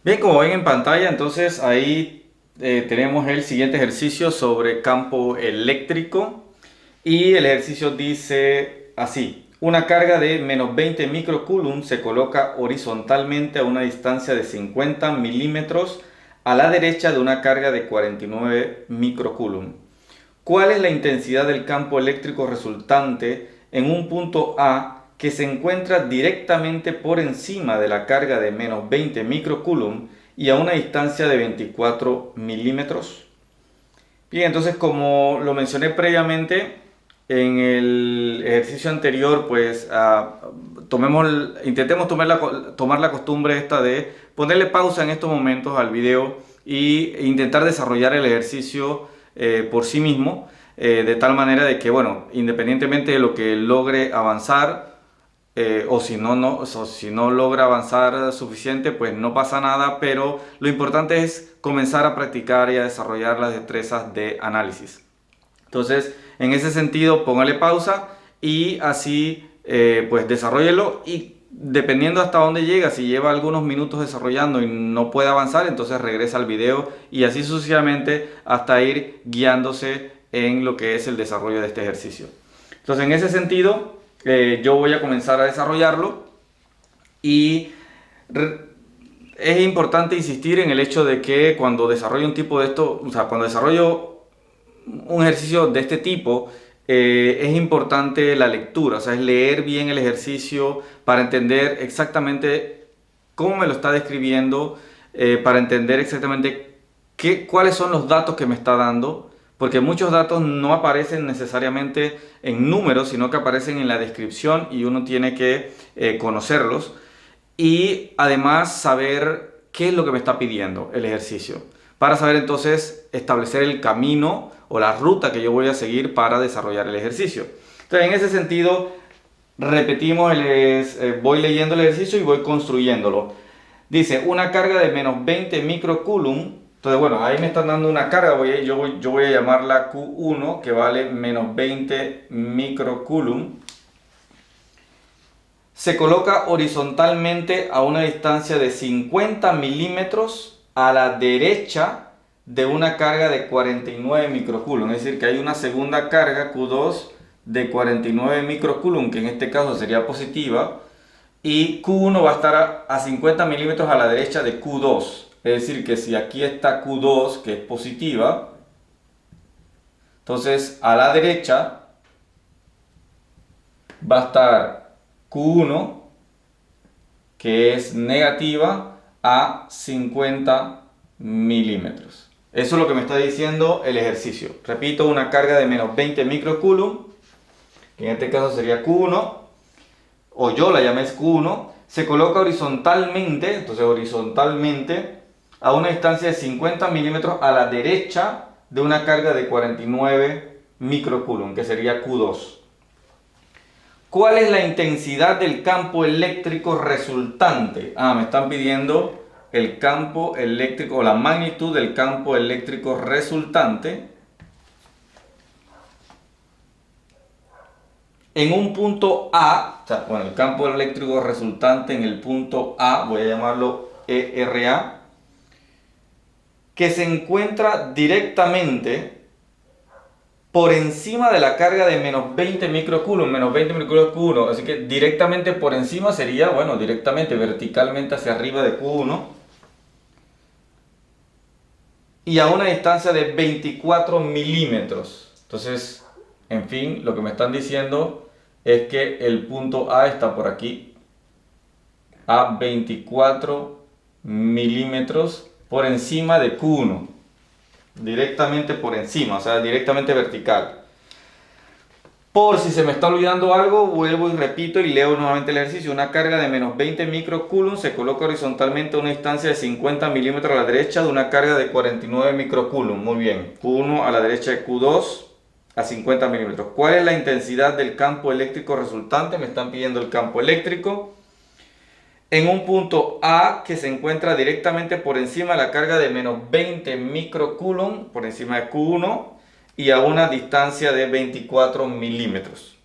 Bien, como ven en pantalla, entonces ahí tenemos el siguiente ejercicio sobre campo eléctrico y el ejercicio dice así: una carga de menos 20 microcoulomb se coloca horizontalmente a una distancia de 50 milímetros a la derecha de una carga de 49 microcoulomb. ¿Cuál es la intensidad del campo eléctrico resultante en un punto A que se encuentra directamente por encima de la carga de menos 20 microcoulomb y a una distancia de 24 milímetros? Bien, entonces como lo mencioné previamente en el ejercicio anterior, pues intentemos tomar la costumbre esta de ponerle pausa en estos momentos al video e intentar desarrollar el ejercicio por sí mismo, de tal manera de que, bueno, independientemente de lo que logre avanzar, o si no logra avanzar suficiente, pues no pasa nada, pero lo importante es comenzar a practicar y a desarrollar las destrezas de análisis. Entonces, en ese sentido, póngale pausa y así pues desarrollelo, y dependiendo hasta dónde llega, si lleva algunos minutos desarrollando y no puede avanzar, entonces regresa al video y así sucesivamente hasta ir guiándose en lo que es el desarrollo de este ejercicio. Entonces, en ese sentido, yo voy a comenzar a desarrollarlo y es importante insistir en el hecho de que cuando desarrollo un tipo de esto, o sea, cuando desarrollo un ejercicio de este tipo, es importante la lectura, o sea, es leer bien el ejercicio para entender exactamente cómo me lo está describiendo, para entender exactamente cuáles son los datos que me está dando, porque muchos datos no aparecen necesariamente en números, sino que aparecen en la descripción y uno tiene que conocerlos y además saber qué es lo que me está pidiendo el ejercicio, para saber entonces establecer el camino o la ruta que yo voy a seguir para desarrollar el ejercicio. Entonces, en ese sentido, repetimos, voy leyendo el ejercicio y voy construyéndolo. Dice, una carga de menos 20 microcoulomb. Entonces, bueno, ahí me están dando una carga, yo voy a llamarla Q1, que vale menos 20 microcoulomb. Se coloca horizontalmente a una distancia de 50 milímetros a la derecha de una carga de 49 microcoulomb. Es decir, que hay una segunda carga Q2 de 49 microcoulomb, que en este caso sería positiva, y Q1 va a estar a 50 milímetros a la derecha de Q2. Es decir, que si aquí está Q2, que es positiva, entonces a la derecha va a estar Q1, que es negativa, a 50 milímetros. Eso es lo que me está diciendo el ejercicio. Repito, una carga de menos 20 microcoulomb, que en este caso sería Q1, o yo la llamé Q1, se coloca horizontalmente, entonces horizontalmente, a una distancia de 50 milímetros a la derecha de una carga de 49 microcoulomb, que sería Q2. ¿Cuál es la intensidad del campo eléctrico resultante? Me están pidiendo el campo eléctrico o la magnitud del campo eléctrico resultante en un punto A. O sea, bueno, el campo eléctrico resultante en el punto A, voy a llamarlo ERA, que se encuentra directamente por encima de la carga de menos 20 microcoulomb, menos 20 microcoulomb Q1, así que directamente por encima sería, bueno, directamente verticalmente hacia arriba de Q1 y a una distancia de 24 milímetros. Entonces, en fin, lo que me están diciendo es que el punto A está por aquí, a 24 milímetros por encima de Q1, directamente por encima, o sea, directamente vertical. Por si se me está olvidando algo, vuelvo y repito y leo nuevamente el ejercicio. Una carga de menos 20 microcoulomb se coloca horizontalmente a una distancia de 50 milímetros a la derecha de una carga de 49 microcoulomb. Muy bien. Q1 a la derecha de Q2 a 50 milímetros. ¿Cuál es la intensidad del campo eléctrico resultante? Me están pidiendo el campo eléctrico en un punto A que se encuentra directamente por encima de la carga de menos 20 microcoulomb, por encima de Q1, y a una distancia de 24 milímetros.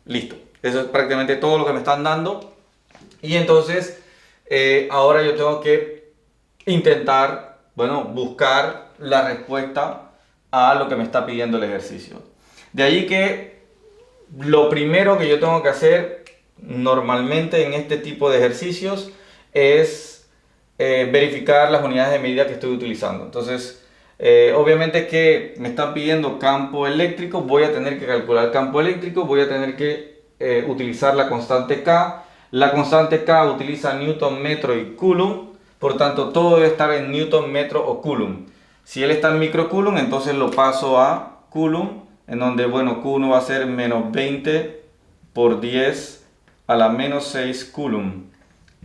Listo. Eso es prácticamente todo lo que me están dando. Y entonces, ahora yo tengo que intentar, bueno, buscar la respuesta a lo que me está pidiendo el ejercicio. De allí que lo primero que yo tengo que hacer normalmente en este tipo de ejercicios es verificar las unidades de medida que estoy utilizando. Entonces, obviamente que me están pidiendo campo eléctrico, voy a tener que calcular campo eléctrico, voy a tener que utilizar la constante K. La constante K utiliza Newton, metro y Coulomb, por tanto todo debe estar en Newton, metro o Coulomb. Si él está en microcoulomb, entonces lo paso a Coulomb, en donde, bueno, Q1 va a ser menos 20 por 10 a la menos 6 Coulomb.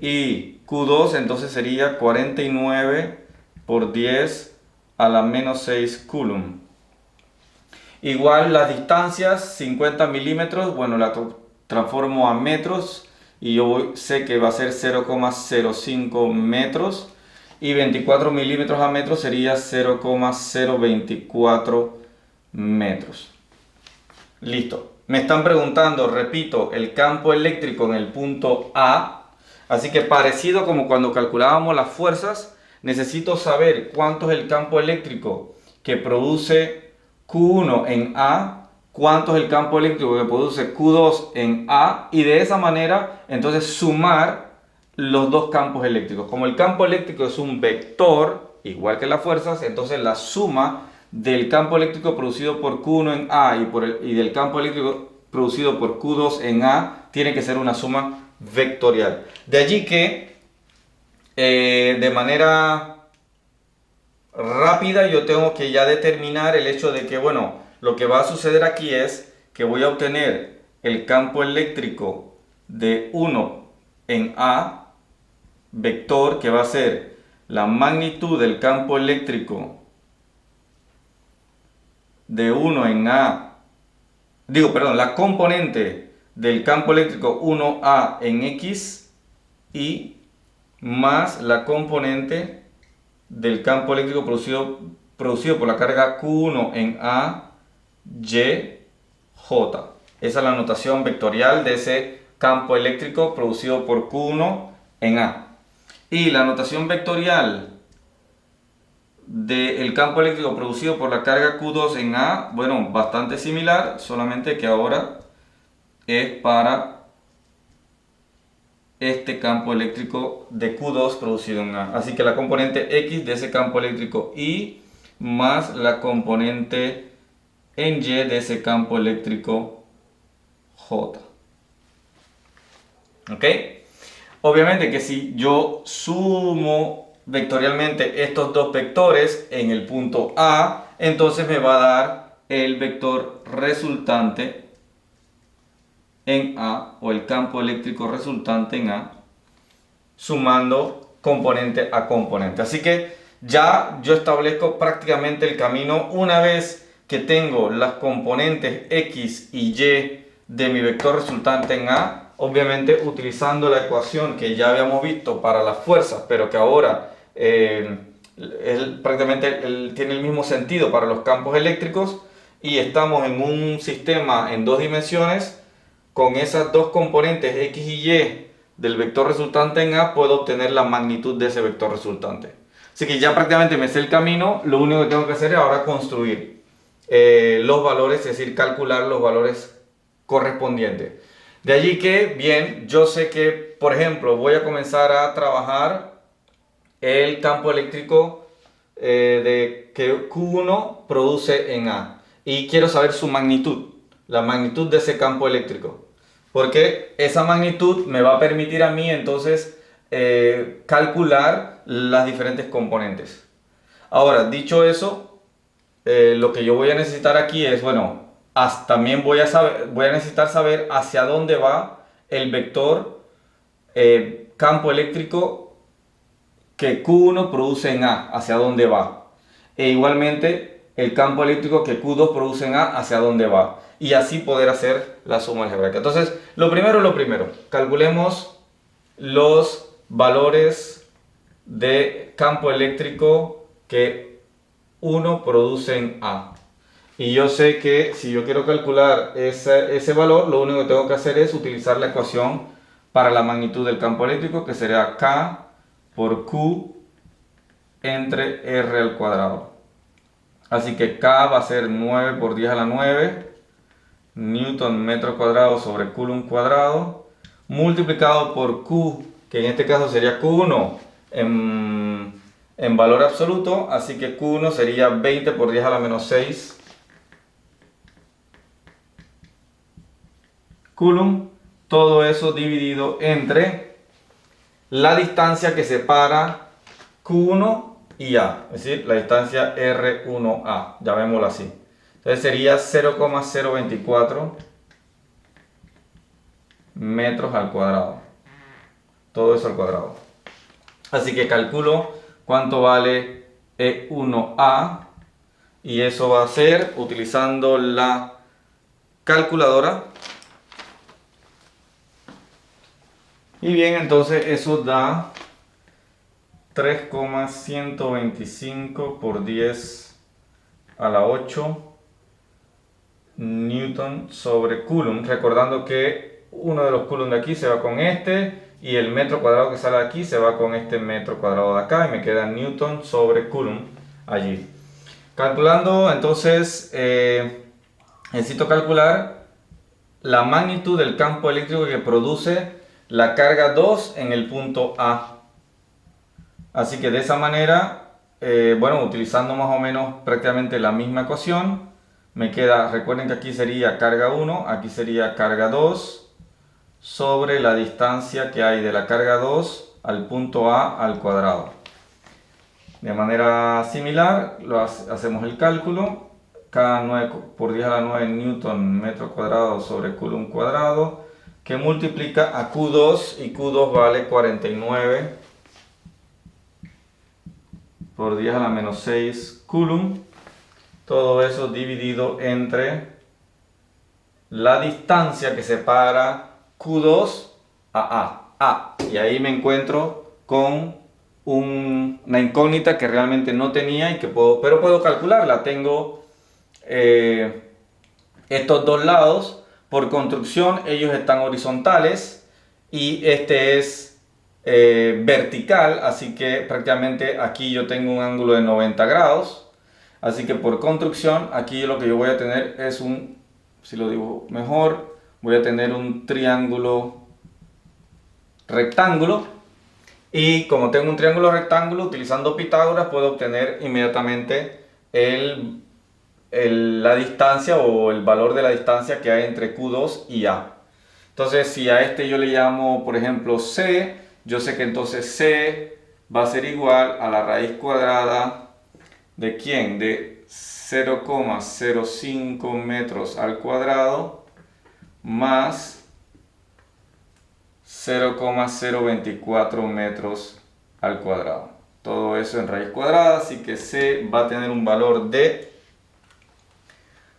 Y Q2 entonces sería 49 por 10 a la menos 6 Coulomb. Igual las distancias, 50 milímetros, bueno, la transformo a metros y yo sé que va a ser 0,05 metros. Y 24 milímetros a metro sería 0,024 metros. Listo. Me están preguntando, repito, el campo eléctrico en el punto A. Así que parecido como cuando calculábamos las fuerzas, necesito saber cuánto es el campo eléctrico que produce Q1 en A, cuánto es el campo eléctrico que produce Q2 en A, y de esa manera entonces sumar los dos campos eléctricos. Como el campo eléctrico es un vector, igual que las fuerzas, entonces la suma del campo eléctrico producido por Q1 en A y del campo eléctrico producido por Q2 en A tiene que ser una suma vectorial. De allí que de manera rápida yo tengo que ya determinar el hecho de que, bueno, lo que va a suceder aquí es que voy a obtener el campo eléctrico de 1 en A, vector, que va a ser la magnitud del campo eléctrico de 1 en A, la componente del campo eléctrico 1A en X, y más la componente del campo eléctrico producido por la carga Q1 en A, Y, J. Esa es la notación vectorial de ese campo eléctrico producido por Q1 en A. Y la notación vectorial del campo eléctrico producido por la carga Q2 en A, bueno, bastante similar, solamente que ahora es para este campo eléctrico de Q2 producido en A. Así que la componente X de ese campo eléctrico Y más la componente en Y de ese campo eléctrico J. ¿Ok? Obviamente que si yo sumo vectorialmente estos dos vectores en el punto A, entonces me va a dar el vector resultante en A, o el campo eléctrico resultante en A, sumando componente a componente. Así que ya yo establezco prácticamente el camino. Una vez que tengo las componentes X y Y de mi vector resultante en A, obviamente utilizando la ecuación que ya habíamos visto para las fuerzas, pero que ahora prácticamente tiene el mismo sentido para los campos eléctricos, y estamos en un sistema en dos dimensiones. Con esas dos componentes X y Y del vector resultante en A, puedo obtener la magnitud de ese vector resultante. Así que ya prácticamente me sé el camino. Lo único que tengo que hacer es ahora construir los valores, es decir, calcular los valores correspondientes. De allí que, bien, yo sé que, por ejemplo, voy a comenzar a trabajar el campo eléctrico que Q1 produce en A, y quiero saber su magnitud, la magnitud de ese campo eléctrico, porque esa magnitud me va a permitir a mí entonces calcular las diferentes componentes. Ahora, dicho eso, lo que yo voy a necesitar aquí es, bueno, también voy a necesitar saber hacia dónde va el vector campo eléctrico que Q1 produce en A, hacia dónde va. E igualmente el campo eléctrico que Q2 produce en A, hacia dónde va. Y así poder hacer la suma algebraica. Entonces, lo primero, calculemos los valores de campo eléctrico que 1 produce en A. Y yo sé que si yo quiero calcular ese valor, lo único que tengo que hacer es utilizar la ecuación para la magnitud del campo eléctrico, que será K por Q entre R al cuadrado. Así que K va a ser 9 por 10 a la 9 Newton metro cuadrado sobre Coulomb cuadrado, multiplicado por Q, que en este caso sería Q1 en valor absoluto, así que Q1 sería 20 por 10 a la menos 6 Coulomb, todo eso dividido entre la distancia que separa Q1 y A, es decir, la distancia R1A, llamémoslo así. Entonces sería 0,024 metros al cuadrado. Todo eso al cuadrado. Así que calculo cuánto vale E1A y eso va a ser utilizando la calculadora. Y bien, entonces eso da 3,125 por 10 a la 8 Newton sobre Coulomb. Recordando que uno de los Coulomb de aquí se va con este y el metro cuadrado que sale de aquí se va con este metro cuadrado de acá y me queda Newton sobre Coulomb allí. Calculando, entonces necesito calcular la magnitud del campo eléctrico que produce la carga 2 en el punto A. Así que de esa manera, bueno, utilizando más o menos prácticamente la misma ecuación, me queda, recuerden que aquí sería carga 1, aquí sería carga 2 sobre la distancia que hay de la carga 2 al punto A al cuadrado. De manera similar, hacemos el cálculo. Cada 9 por 10 a la 9 Newton metro cuadrado sobre Coulomb cuadrado, que multiplica a Q2 y Q2 vale 49 por 10 a la menos 6 Coulomb. Todo eso dividido entre la distancia que separa Q2 a A. Y ahí me encuentro con una incógnita que realmente no tenía y que pero puedo calcularla. Tengo estos dos lados. Por construcción ellos están horizontales y este es vertical, así que prácticamente aquí yo tengo un ángulo de 90 grados. Así que por construcción aquí lo que yo voy a tener es si lo dibujo mejor, voy a tener un triángulo rectángulo. Y como tengo un triángulo rectángulo, utilizando Pitágoras puedo obtener inmediatamente la distancia o el valor de la distancia que hay entre Q2 y A. Entonces, si a este yo le llamo, por ejemplo, C, yo sé que entonces C va a ser igual a la raíz cuadrada ¿de quién? De 0,05 metros al cuadrado más 0,024 metros al cuadrado. Todo eso en raíz cuadrada, así que C va a tener un valor de...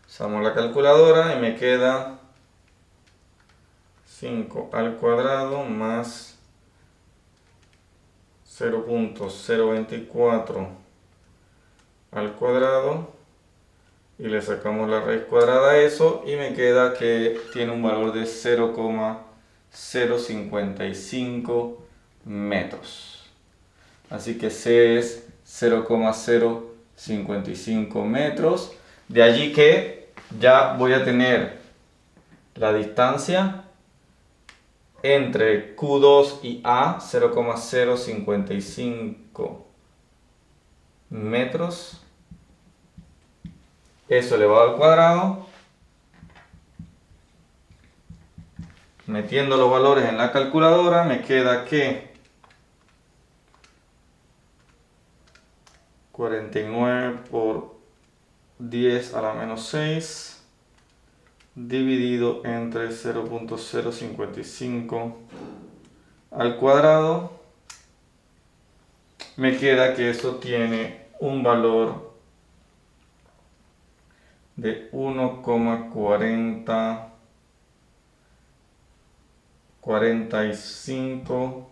Usamos la calculadora y me queda 5 al cuadrado más 0,024 al cuadrado y le sacamos la raíz cuadrada a eso y me queda que tiene un valor de 0,055 metros. Así que C es 0,055 metros. De allí que ya voy a tener la distancia entre Q2 y A, 0,055 metros. Eso elevado al cuadrado. Metiendo los valores en la calculadora me queda que 49 por 10 a la menos 6 dividido entre 0,055 al cuadrado. Me queda que eso tiene un valor de 1,4045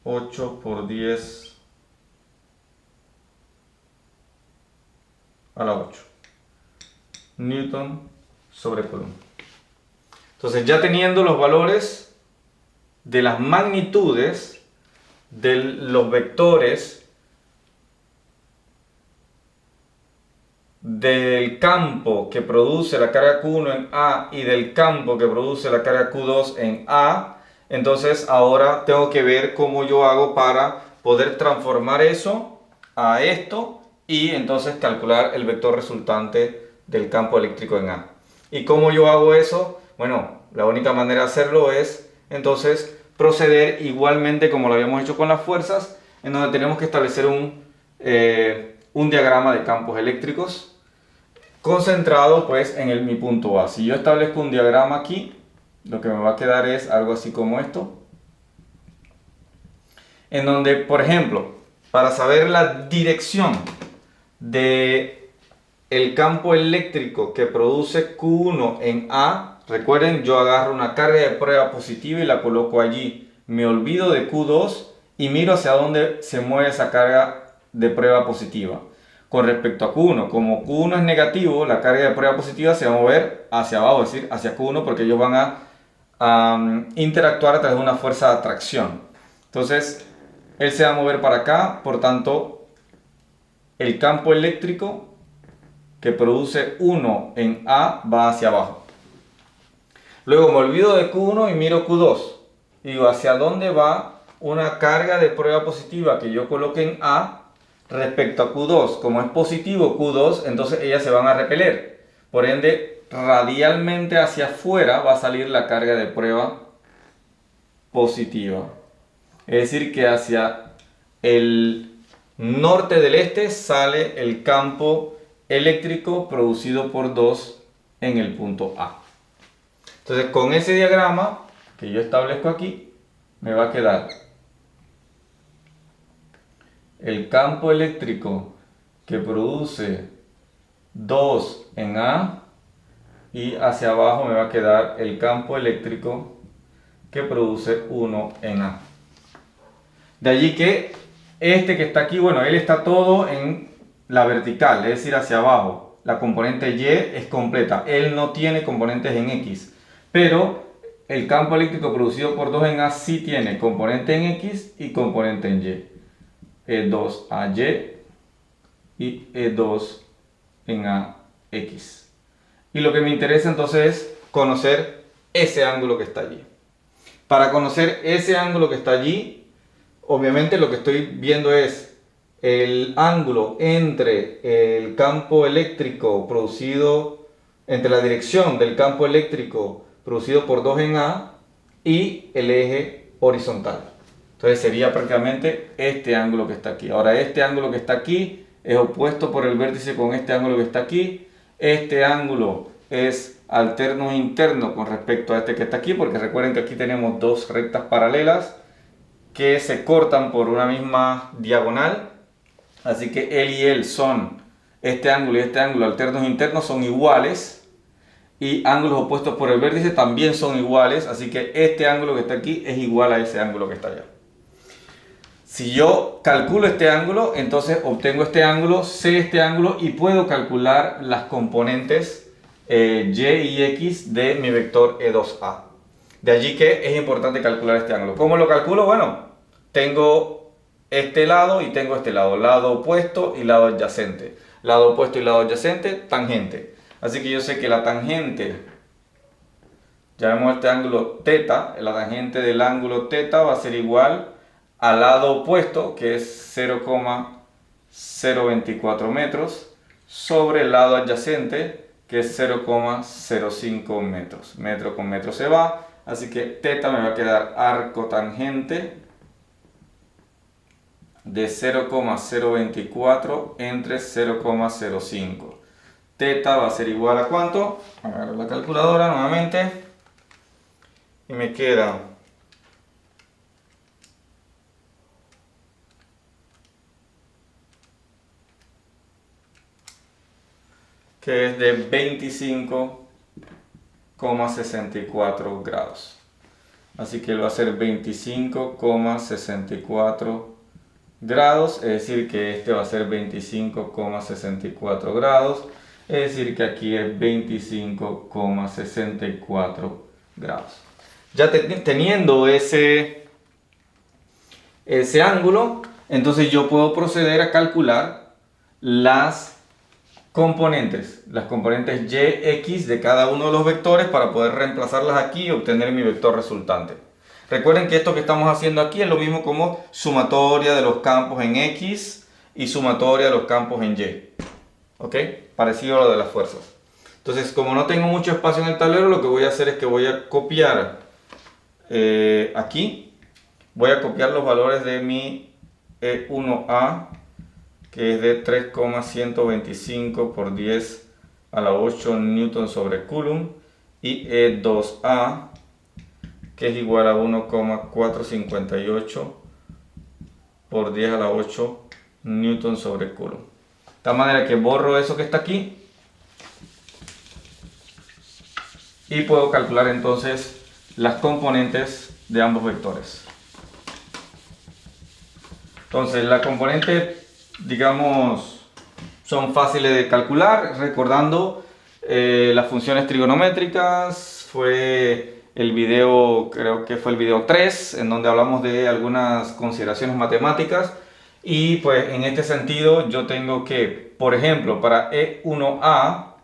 8 por 10 a la 8 Newton sobre Coulomb. Entonces, ya teniendo los valores de las magnitudes de los vectores del campo que produce la carga Q1 en A y del campo que produce la carga Q2 en A, entonces ahora tengo que ver cómo yo hago para poder transformar eso a esto y entonces calcular el vector resultante del campo eléctrico en A. ¿Y cómo yo hago eso? Bueno, la única manera de hacerlo es entonces proceder igualmente como lo habíamos hecho con las fuerzas, en donde tenemos que establecer un diagrama de campos eléctricos concentrado pues en mi punto A. Si yo establezco un diagrama aquí, lo que me va a quedar es algo así como esto, en donde, por ejemplo, para saber la dirección de el campo eléctrico que produce Q1 en A, recuerden, yo agarro una carga de prueba positiva y la coloco allí, me olvido de Q2 y miro hacia dónde se mueve esa carga de prueba positiva. Con respecto a Q1, como Q1 es negativo, la carga de prueba positiva se va a mover hacia abajo, es decir, hacia Q1, porque ellos van a interactuar a través de una fuerza de atracción. Entonces, él se va a mover para acá, por tanto, el campo eléctrico que produce 1 en A va hacia abajo. Luego me olvido de Q1 y miro Q2. Y digo, ¿hacia dónde va una carga de prueba positiva que yo coloque en A respecto a Q2? Como es positivo Q2, entonces ellas se van a repeler. Por ende, radialmente hacia afuera va a salir la carga de prueba positiva. Es decir, que hacia el norte del este sale el campo eléctrico producido por 2 en el punto A. Entonces, con ese diagrama que yo establezco aquí, me va a quedar el campo eléctrico que produce 2 en A y hacia abajo me va a quedar el campo eléctrico que produce 1 en A. De allí que este que está aquí, bueno, él está todo en la vertical, es decir, hacia abajo. La componente Y es completa, él no tiene componentes en X, pero el campo eléctrico producido por 2 en A sí tiene componente en X y componente en Y. E2 a Y y E2 en AX. Y lo que me interesa entonces es conocer ese ángulo que está allí. Para conocer ese ángulo que está allí, obviamente lo que estoy viendo es el ángulo entre el campo eléctrico producido, entre la dirección del campo eléctrico producido por 2 en A y el eje horizontal. Entonces sería prácticamente este ángulo que está aquí. Ahora este ángulo que está aquí es opuesto por el vértice con este ángulo que está aquí. Este ángulo es alterno interno con respecto a este que está aquí, porque recuerden que aquí tenemos dos rectas paralelas que se cortan por una misma diagonal. Así que él y él son, este ángulo y este ángulo alternos internos son iguales. Y ángulos opuestos por el vértice también son iguales. Así que este ángulo que está aquí es igual a ese ángulo que está allá. Si yo calculo este ángulo, entonces obtengo este ángulo, sé este ángulo y puedo calcular las componentes Y y X de mi vector E2A. De allí que es importante calcular este ángulo. ¿Cómo lo calculo? Bueno, tengo este lado y tengo este lado. Lado opuesto y lado adyacente. Lado opuesto y lado adyacente, tangente. Así que yo sé que la tangente, ya vemos este ángulo θ, la tangente del ángulo θ va a ser igual al lado opuesto, que es 0,024 metros, sobre el lado adyacente, que es 0,05 metros. Metro con metro se va, así que θ me va a quedar arco tangente de 0,024 entre 0,05. θ va a ser igual a ¿cuánto? Agarro la calculadora nuevamente y me queda que es de 25,64 grados. Así que él va a ser 25,64 grados, es decir que este va a ser 25,64 grados, es decir que aquí es 25,64 grados. Ya teniendo ese ángulo, entonces yo puedo proceder a calcular las componentes, las componentes y, x de cada uno de los vectores para poder reemplazarlas aquí y obtener mi vector resultante. Recuerden que esto que estamos haciendo aquí es lo mismo como sumatoria de los campos en x y sumatoria de los campos en y. ¿Ok? Parecido a lo de las fuerzas. Entonces, como no tengo mucho espacio en el tablero, lo que voy a hacer es que voy a copiar aquí. Voy a copiar los valores de mi E1A, que es de 3,125 por 10 a la 8 newton sobre coulomb, y E2A, que es igual a 1,458 por 10 a la 8 newton sobre coulomb. De tal manera que borro eso que está aquí y puedo calcular entonces las componentes de ambos vectores. Entonces, la componente, digamos, son fáciles de calcular, recordando las funciones trigonométricas. Fue el video, creo que fue el video 3, en donde hablamos de algunas consideraciones matemáticas. Y pues en este sentido yo tengo que, por ejemplo, para E1A,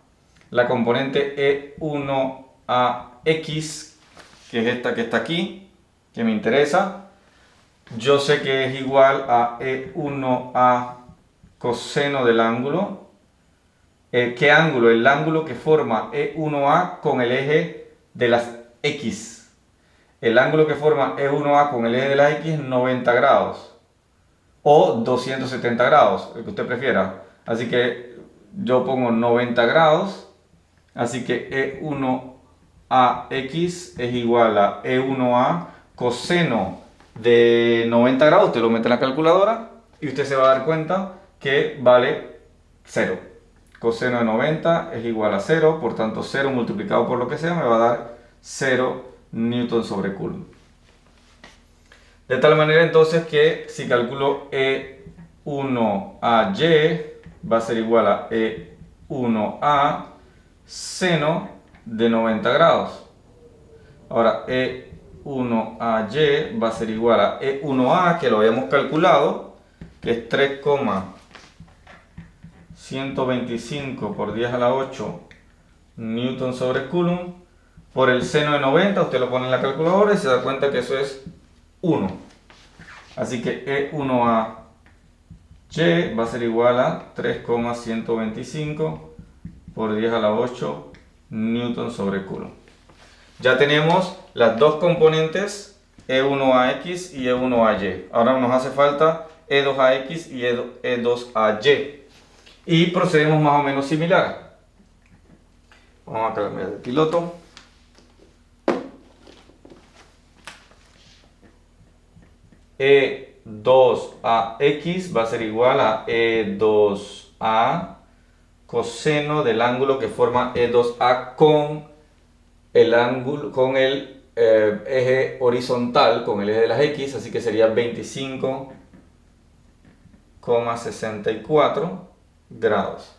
la componente E1AX, que es esta que está aquí, que me interesa, yo sé que es igual a E1A coseno del ángulo. ¿Qué ángulo? El ángulo que forma E1A con el eje de las X. El ángulo que forma E1A con el eje de las X es 90 grados. O 270 grados, el que usted prefiera. Así que yo pongo 90 grados. Así que E1AX es igual a E1A coseno de 90 grados. Usted lo mete en la calculadora y usted se va a dar cuenta que vale 0. Coseno de 90 es igual a 0, por tanto 0 multiplicado por lo que sea me va a dar 0 newton sobre coulomb. De tal manera entonces que si calculo E1AY va a ser igual a E1A seno de 90 grados. Ahora E1AY va a ser igual a E1A, que lo habíamos calculado, que es 3,125 por 10 a la 8 newton sobre coulomb, por el seno de 90, usted lo pone en la calculadora y se da cuenta que eso es 1. Así que E1AY va a ser igual a 3,125 por 10 a la 8 newton sobre coulomb. Ya tenemos las dos componentes E1AX y E1AY. Ahora nos hace falta E2AX y E2AY. Y procedemos más o menos similar. Vamos a cambiar de piloto. E2AX va a ser igual a E2A coseno del ángulo que forma E2A con el ángulo, con el eje horizontal, con el eje de las X, así que sería 25,64 grados.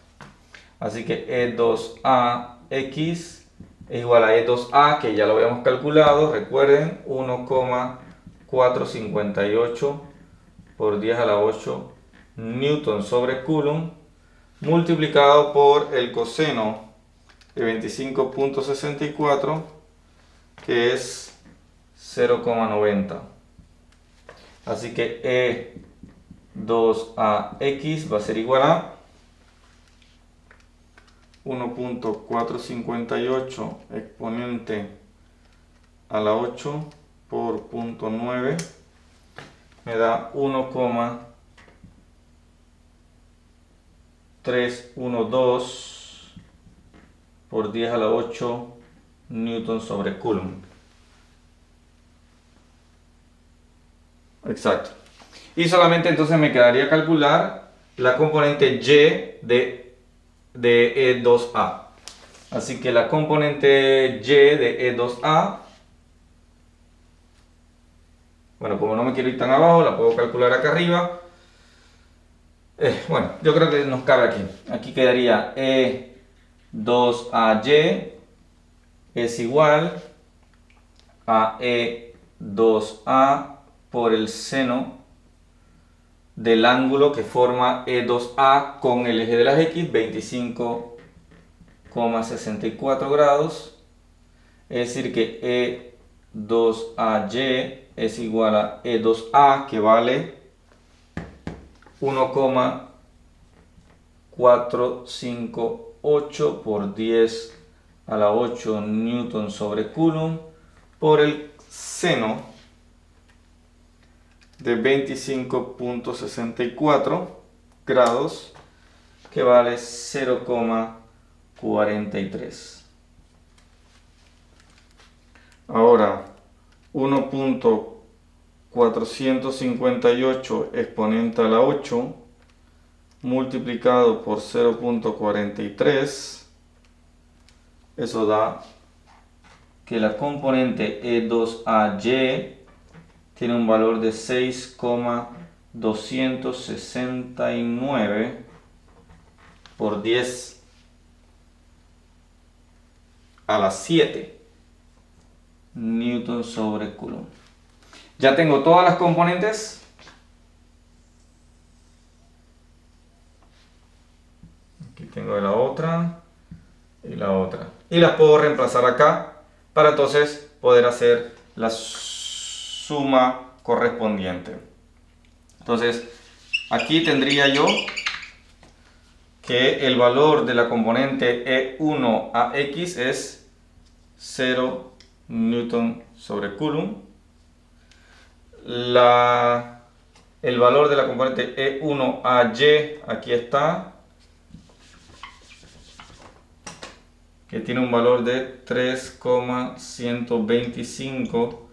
Así que E2AX es igual a E2A, que ya lo habíamos calculado, recuerden, 1,458 por 10 a la 8 newton sobre coulomb, multiplicado por el coseno de 25,64, que es 0,90. Así que E2AX va a ser igual a 1,458 exponente a la 8 por 0,9 me da 1,312 por 10 a la 8 newton sobre coulomb. Exacto. Y solamente entonces me quedaría calcular la componente y de E2A. Así que la componente y de E2A, bueno, como no me quiero ir tan abajo, la puedo calcular acá arriba. Bueno, yo creo que nos cabe aquí. Aquí quedaría E2AY es igual a E2A por el seno del ángulo que forma E2A con el eje de las X, 25,64 grados. Es decir que E2AY es igual a E2A, que vale 1,458 por 10 a la 8 newton sobre coulomb por el seno de 25,64 grados, que vale 0,43. Ahora 1,458 exponente a la 8 multiplicado por 0,43, eso da que la componente E2AY tiene un valor de 6,269 por 10 a la 7 newton sobre coulomb. Ya tengo todas las componentes. Aquí tengo la otra y la otra. Y las puedo reemplazar acá para entonces poder hacer la suma correspondiente. Entonces, aquí tendría yo que el valor de la componente E1AX es 0 newton sobre coulomb. El valor de la componente E1AY, aquí está, que tiene un valor de 3,125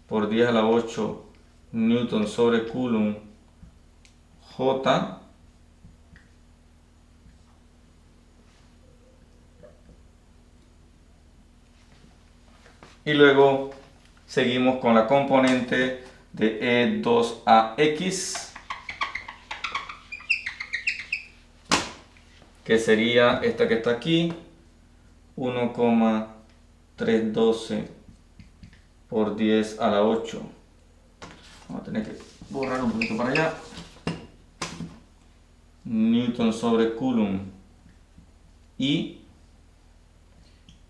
por 10 a la 8 newton sobre coulomb J. Y luego seguimos con la componente de E2AX, que sería esta que está aquí, 1,312 por 10 a la 8. Vamos a tener que borrar un poquito para allá. Newton sobre coulomb y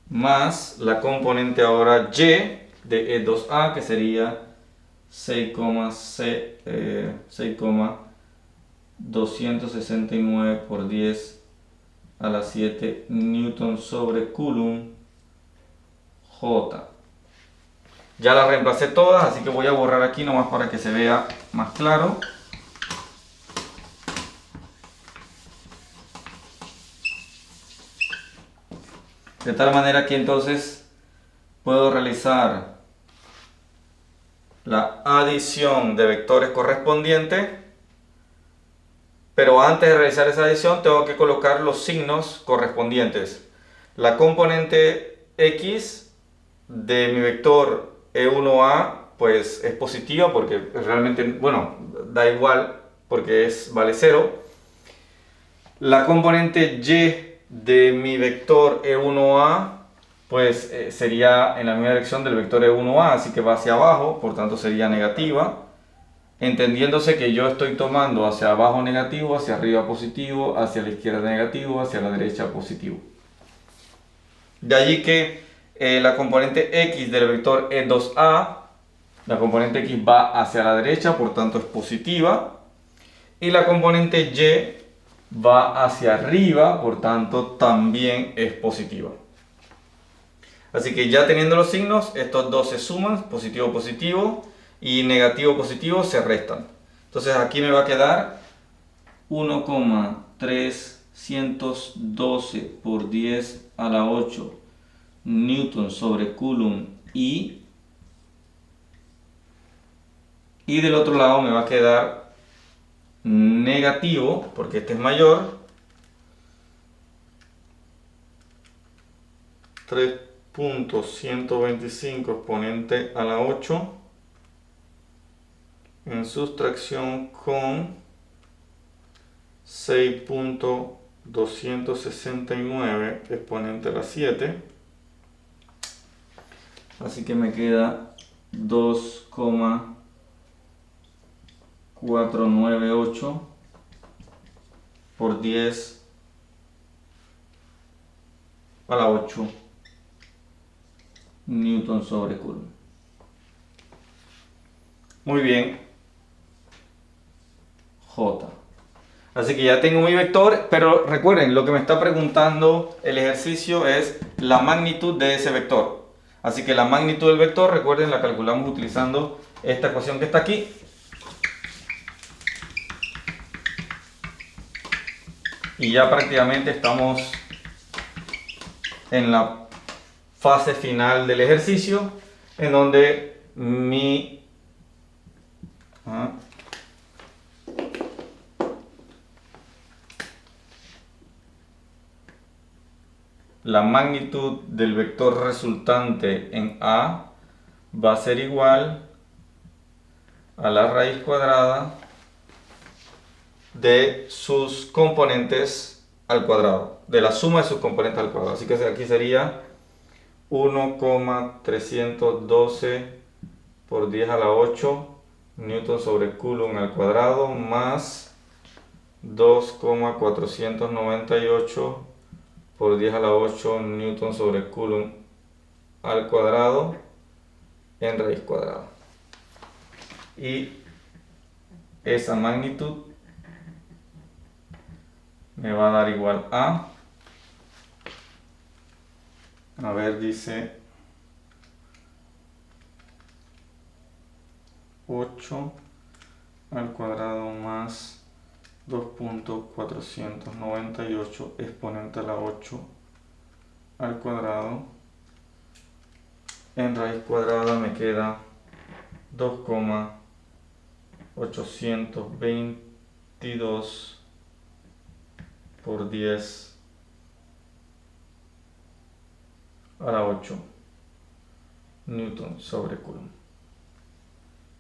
más la componente ahora Y de E2A, que sería 6,269 por 10 a la 7 newton sobre coulomb J. Ya las reemplacé todas, así que voy a borrar aquí nomás para que se vea más claro. De tal manera que entonces puedo realizar la adición de vectores correspondientes, pero antes de realizar esa adición tengo que colocar los signos correspondientes. La componente X de mi vector E1A pues es positiva porque realmente, bueno, da igual porque vale 0. La componente Y de mi vector E1A pues sería en la misma dirección del vector E1A, así que va hacia abajo, por tanto sería negativa, entendiéndose que yo estoy tomando hacia abajo negativo, hacia arriba positivo, hacia la izquierda negativo, hacia la derecha positivo. De allí que la componente X del vector E2A, la componente X va hacia la derecha, por tanto es positiva, y la componente Y va hacia arriba, por tanto también es positiva. Así que ya teniendo los signos, estos dos se suman, positivo positivo y negativo positivo se restan. Entonces aquí me va a quedar 1,312 por 10 a la 8 newton sobre coulomb y del otro lado me va a quedar negativo, porque este es mayor, 3,125 exponente a la 8 en sustracción con 6,269 exponente a la 7. Así que me queda 2,458 498 por 10 a la 8 newton sobre coulomb. Muy bien, J. Así que ya tengo mi vector, pero recuerden, lo que me está preguntando el ejercicio es la magnitud de ese vector. Así que la magnitud del vector, recuerden, la calculamos utilizando esta ecuación que está aquí. Y ya prácticamente estamos en la fase final del ejercicio, en donde la magnitud del vector resultante en A va a ser igual a la raíz cuadrada de sus componentes al cuadrado, de la suma de sus componentes al cuadrado. Así que aquí sería 1,312 por 10 a la 8 newton sobre coulomb al cuadrado más 2,498 por 10 a la 8 newton sobre coulomb al cuadrado en raíz cuadrada. Y esa magnitud me va a dar igual a ver, dice 8 al cuadrado más 2,498 exponente a la 8 al cuadrado en raíz cuadrada me queda 2,822 por 10 a la 8 newton sobre coulomb.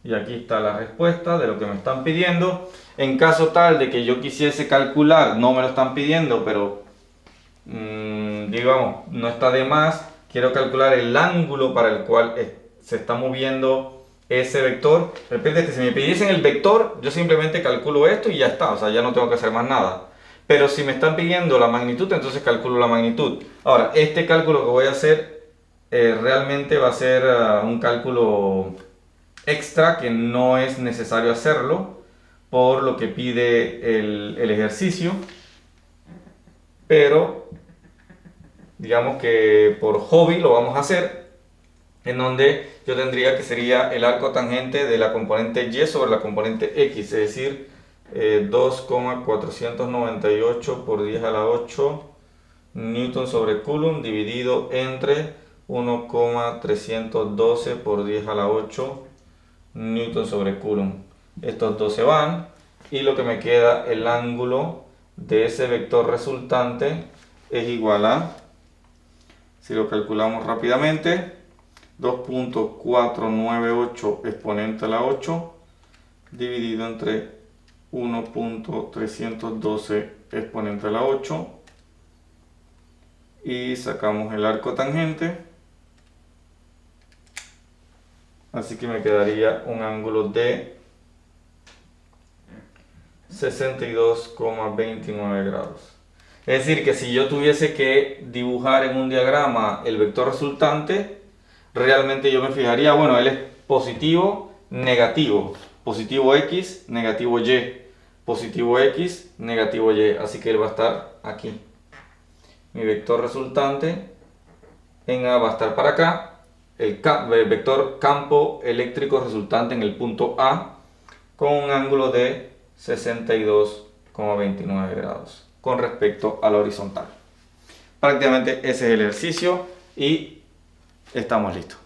Y aquí está la respuesta de lo que me están pidiendo. En caso tal de que yo quisiese calcular, no me lo están pidiendo, pero digamos, no está de más, quiero calcular el ángulo para el cual se está moviendo ese vector. De repente, si me pidiesen el vector, yo simplemente calculo esto y ya está, o sea, ya no tengo que hacer más nada. Pero si me están pidiendo la magnitud, entonces calculo la magnitud. Ahora, este cálculo que voy a hacer realmente va a ser un cálculo extra, que no es necesario hacerlo por lo que pide el ejercicio, pero digamos que por hobby lo vamos a hacer, en donde yo tendría que sería el arco tangente de la componente y sobre la componente x, es decir, 2,498 por 10 a la 8 newton sobre coulomb dividido entre 1,312 por 10 a la 8 newton sobre coulomb. Estos dos se van y lo que me queda, el ángulo de ese vector resultante es igual a, si lo calculamos rápidamente, 2,498 exponente a la 8 dividido entre 1,312 exponente a la 8 y sacamos el arco tangente. Así que me quedaría un ángulo de 62,29 grados. Es decir, que si yo tuviese que dibujar en un diagrama el vector resultante, realmente yo me fijaría, bueno, él es positivo, negativo, positivo x, negativo y, positivo x, negativo y, así que él va a estar aquí. Mi vector resultante en A va a estar para acá. El vector campo eléctrico resultante en el punto A con un ángulo de 62,29 grados con respecto a la horizontal. Prácticamente ese es el ejercicio y estamos listos.